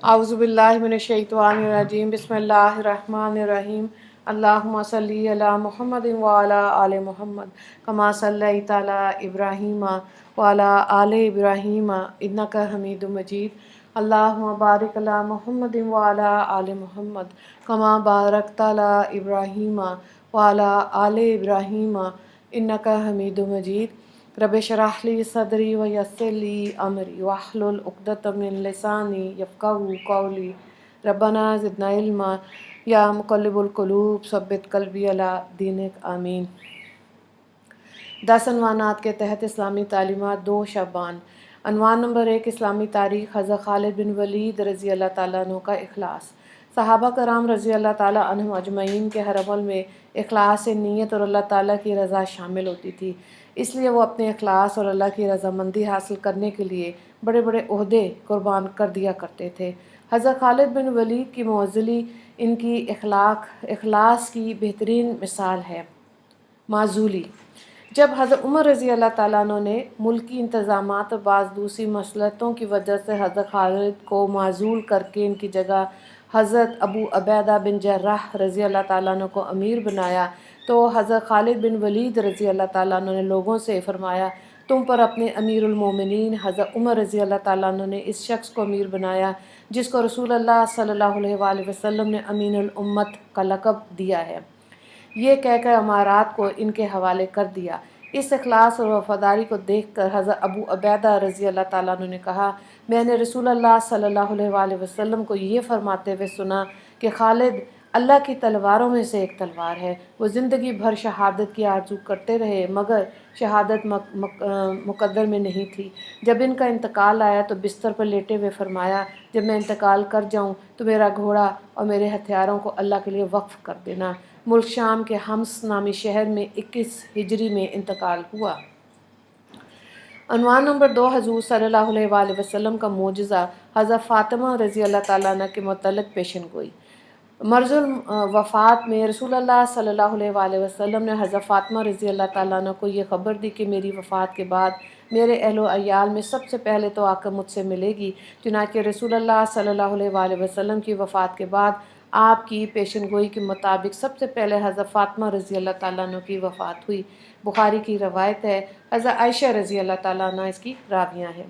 اعوذ باللہ من الشیطان الرجیم بسم اللہ الرحمن الرحیم اللہم صلی علی محمد وعلی آل محمد کما صلیت علی ابراہیم وعلی آل ابراہیم انک حمید مجید اللہم بارک علی محمد وعلی آل محمد کما بارکت علی ابراہیم وعلی آل ابراہیم انک حمید مجید رب اشرح لی صدری ویسر لی امری واحلل عقدۃ من لسانی یفقہوا قولی ربنا زدنا علما یا مقلب القلوب ثبت قلبی علی دینک آمین۔ 10 عنوانات کے تحت اسلامی تعلیمات 2 شعبان۔ عنوان نمبر 1، اسلامی تاریخ۔ حضرت خالد بن ولید رضی اللہ تعالیٰ عنہ کا اخلاص۔ صحابہ کرام رضی اللہ تعالیٰ عنہم اجمعین کے ہر عمل میں اخلاص نیت اور اللہ تعالیٰ کی رضا شامل ہوتی تھی، اس لیے وہ اپنے اخلاص اور اللہ کی رضامندی حاصل کرنے کے لیے بڑے بڑے عہدے قربان کر دیا کرتے تھے۔ حضرت خالد بن ولید کی معزلی ان کی اخلاص کی بہترین مثال ہے۔ معزولی: جب حضرت عمر رضی اللہ تعالیٰ عنہ نے ملکی انتظامات اور بعض دوسری مصلحتوں کی وجہ سے حضرت خالد کو معزول کر کے ان کی جگہ حضرت ابو عبیدہ بن جراح رضی اللہ تعالیٰ عنہ کو امیر بنایا تو حضرت خالد بن ولید رضی اللہ تعالیٰ عنہ نے لوگوں سے فرمایا، تم پر اپنے امیر المومنین حضرت عمر رضی اللہ تعالیٰ عنہ نے اس شخص کو امیر بنایا جس کو رسول اللہ صلی اللہ علیہ وآلہ وسلم نے امین الامت کا لقب دیا ہے۔ یہ کہہ کر امارات کو ان کے حوالے کر دیا۔ اس اخلاص اور وفاداری کو دیکھ کر حضرت ابو عبیدہ رضی اللہ تعالیٰ عنہ نے کہا، میں نے رسول اللہ صلی اللہ علیہ وآلہ وسلم کو یہ فرماتے ہوئے سنا کہ خالد اللہ کی تلواروں میں سے ایک تلوار ہے۔ وہ زندگی بھر شہادت کی آرزو کرتے رہے مگر شہادت مقدر میں نہیں تھی۔ جب ان کا انتقال آیا تو بستر پر لیٹے ہوئے فرمایا، جب میں انتقال کر جاؤں تو میرا گھوڑا اور میرے ہتھیاروں کو اللہ کے لیے وقف کر دینا۔ ملک شام کے حمص نامی شہر میں 21 ہجری میں انتقال ہوا۔ عنوان نمبر 2، حضور صلی اللہ علیہ وآلہ وسلم کا معجزہ۔ حضرت فاطمہ رضی اللہ تعالیٰ عنہ کے متعلق پیشن گوئی۔ مرض الوفات میں رسول اللہ صلی اللہ علیہ وآلہ وسلم نے حضرت فاطمہ رضی اللہ تعالیٰ عنہ کو یہ خبر دی کہ میری وفات کے بعد میرے اہل و عیال میں سب سے پہلے تو آقا مجھ سے ملے گی۔ چنانچہ رسول اللہ صلی اللہ علیہ وآلہ وسلم کی وفات کے بعد آپ کی پیشن گوئی کے مطابق سب سے پہلے حضرت فاطمہ رضی اللہ تعالیٰ عنہ کی وفات ہوئی۔ بخاری کی روایت ہے، حضرت عائشہ رضی اللہ تعالیٰ عنہ اس کی راویہ ہیں۔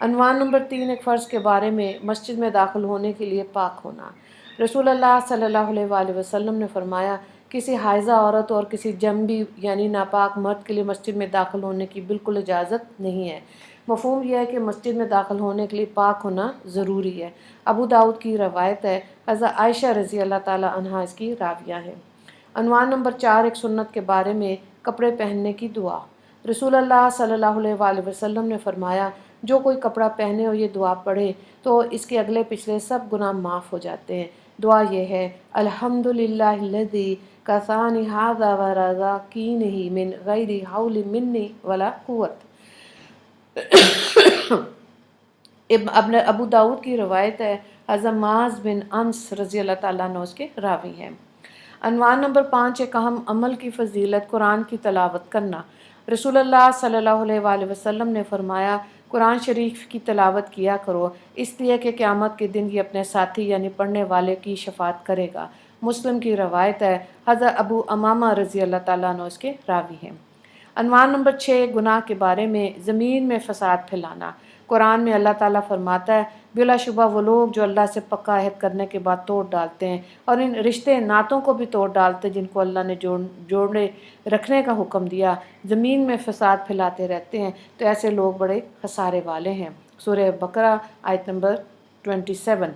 عنوان نمبر 3، ایک فرض کے بارے میں مسجد میں داخل ہونے کے لیے پاک ہونا۔ رسول اللہ صلی اللہ علیہ وآلہ وسلم نے فرمایا، کسی حائضہ عورت اور کسی جنبی یعنی ناپاک مرد کے لیے مسجد میں داخل ہونے کی بالکل اجازت نہیں ہے۔ مفہوم یہ ہے کہ مسجد میں داخل ہونے کے لیے پاک ہونا ضروری ہے۔ ابو داؤد کی روایت ہے، حضرت عائشہ رضی اللہ تعالیٰ عنہا اس کی راویہ ہیں۔ عنوان نمبر 4، ایک سنت کے بارے میں کپڑے پہننے کی دعا۔ رسول اللہ صلی اللہ علیہ وآلہ وسلم نے فرمایا، جو کوئی کپڑا پہنے اور یہ دعا پڑھے تو اس کے اگلے پچھلے سب گناہ معاف ہو جاتے ہیں۔ دعا یہ ہے، الحمدللہ الذی کسانی ھذا ورزقنی من غیر حول منی ولا قوت۔ ابو داؤد کی روایت ہے، حضرت معاذ بن انس رضی اللہ تعالیٰ عنہ اس کے راوی ہیں۔ عنوان نمبر 5، ایک اہم عمل کی فضیلت، قرآن کی تلاوت کرنا۔ رسول اللہ صلی اللہ علیہ وآلہ وسلم نے فرمایا، قرآن شریف کی تلاوت کیا کرو، اس لیے کہ قیامت کے دن یہ اپنے ساتھی یعنی پڑھنے والے کی شفاعت کرے گا۔ مسلم کی روایت ہے، حضرت ابو امامہ رضی اللہ تعالیٰ عنہ اس کے راوی ہیں۔ عنوان نمبر 6، گناہ کے بارے میں زمین میں فساد پھیلانا۔ قرآن میں اللہ تعالیٰ فرماتا ہے، بلا شبہ وہ لوگ جو اللہ سے پکا عہد کرنے کے بعد توڑ ڈالتے ہیں اور ان رشتے ناتوں کو بھی توڑ ڈالتے ہیں جن کو اللہ نے جوڑے رکھنے کا حکم دیا، زمین میں فساد پھیلاتے رہتے ہیں، تو ایسے لوگ بڑے خسارے والے ہیں۔ سورہ بقرہ آیت نمبر 27۔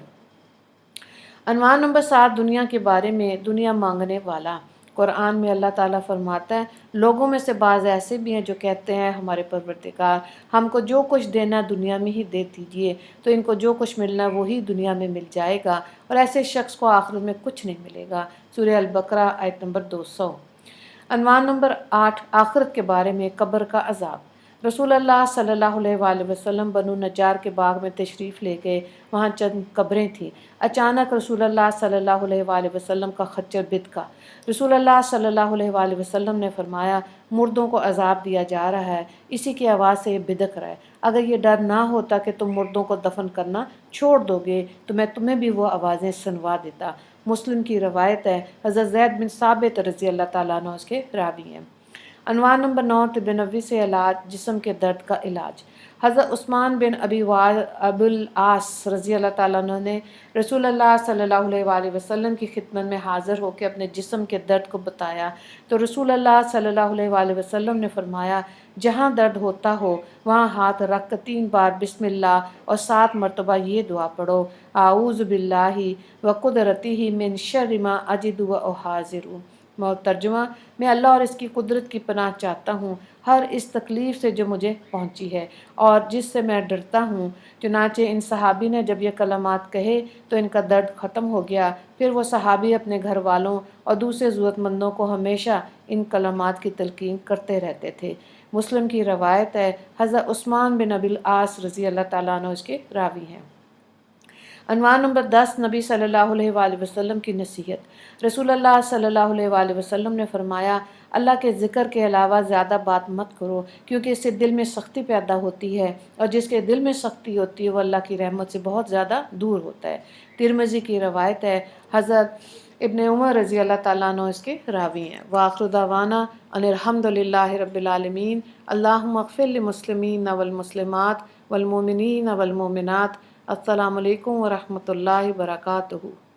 عنوان نمبر 7، دنیا کے بارے میں دنیا مانگنے والا۔ قرآن میں اللہ تعالیٰ فرماتا ہے، لوگوں میں سے بعض ایسے بھی ہیں جو کہتے ہیں، ہمارے پروردگار ہم کو جو کچھ دینا دنیا میں ہی دے دیجیے، تو ان کو جو کچھ ملنا وہی دنیا میں مل جائے گا اور ایسے شخص کو آخرت میں کچھ نہیں ملے گا۔ سورہ البقرہ آیت نمبر 200۔ عنوان نمبر 8، آخرت کے بارے میں قبر کا عذاب۔ رسول اللہ صلی اللہ علیہ وآلہ وسلم بنو نجار کے باغ میں تشریف لے گئے، وہاں چند قبریں تھیں۔ اچانک رسول اللہ صلی اللہ علیہ وآلہ وسلم کا خچر بدکا۔ رسول اللہ صلی اللہ علیہ وآلہ وسلم نے فرمایا، مردوں کو عذاب دیا جا رہا ہے، اسی کی آواز سے یہ بدک رہا ہے۔ اگر یہ ڈر نہ ہوتا کہ تم مردوں کو دفن کرنا چھوڑ دو گے تو میں تمہیں بھی وہ آوازیں سنوا دیتا۔ مسلم کی روایت ہے، حضرت زید بن ثابت رضی اللہ تعالیٰ عنہ اس کے راوی ہیں۔ عنوان نمبر 9، طب نبوی سے علاج، جسم کے درد کا علاج۔ حضرت عثمان بن ابو العاص رضی اللہ تعالیٰ عنہ نے رسول اللہ صلی اللہ علیہ وآلہ وسلم کی خدمت میں حاضر ہو کے اپنے جسم کے درد کو بتایا تو رسول اللہ صلی اللہ علیہ وآلہ وسلم نے فرمایا، جہاں درد ہوتا ہو وہاں ہاتھ رکھ 3 بار بسم اللہ اور 7 مرتبہ یہ دعا پڑھو، اعوذ باللہ وقدرتہ من شر ما اجد واحاذر۔ ترجمہ، میں اللہ اور اس کی قدرت کی پناہ چاہتا ہوں ہر اس تکلیف سے جو مجھے پہنچی ہے اور جس سے میں ڈرتا ہوں۔ چنانچہ ان صحابی نے جب یہ کلمات کہے تو ان کا درد ختم ہو گیا۔ پھر وہ صحابی اپنے گھر والوں اور دوسرے ضرورت مندوں کو ہمیشہ ان کلمات کی تلقین کرتے رہتے تھے۔ مسلم کی روایت ہے، حضرت عثمان بن ابی العاص رضی اللہ تعالیٰ عنہ اس کے راوی ہیں۔ عنوان نمبر 10، نبی صلی اللہ علیہ وآلہ وسلم کی نصیحت۔ رسول اللہ صلی اللہ علیہ وآلہ وسلم نے فرمایا، اللہ کے ذکر کے علاوہ زیادہ بات مت کرو کیونکہ اس سے دل میں سختی پیدا ہوتی ہے، اور جس کے دل میں سختی ہوتی ہے وہ اللہ کی رحمت سے بہت زیادہ دور ہوتا ہے۔ ترمذی کی روایت ہے، حضرت ابن عمر رضی اللہ تعالیٰ عنہ اس کے راوی ہیں۔ وآخر دعوانا ان الحمد للہ رب العالمین، اللہم اغفر للمسلمین والمسلمات والمؤمنین والمؤمنات۔ السلام علیکم ورحمۃ اللہ وبرکاتہ۔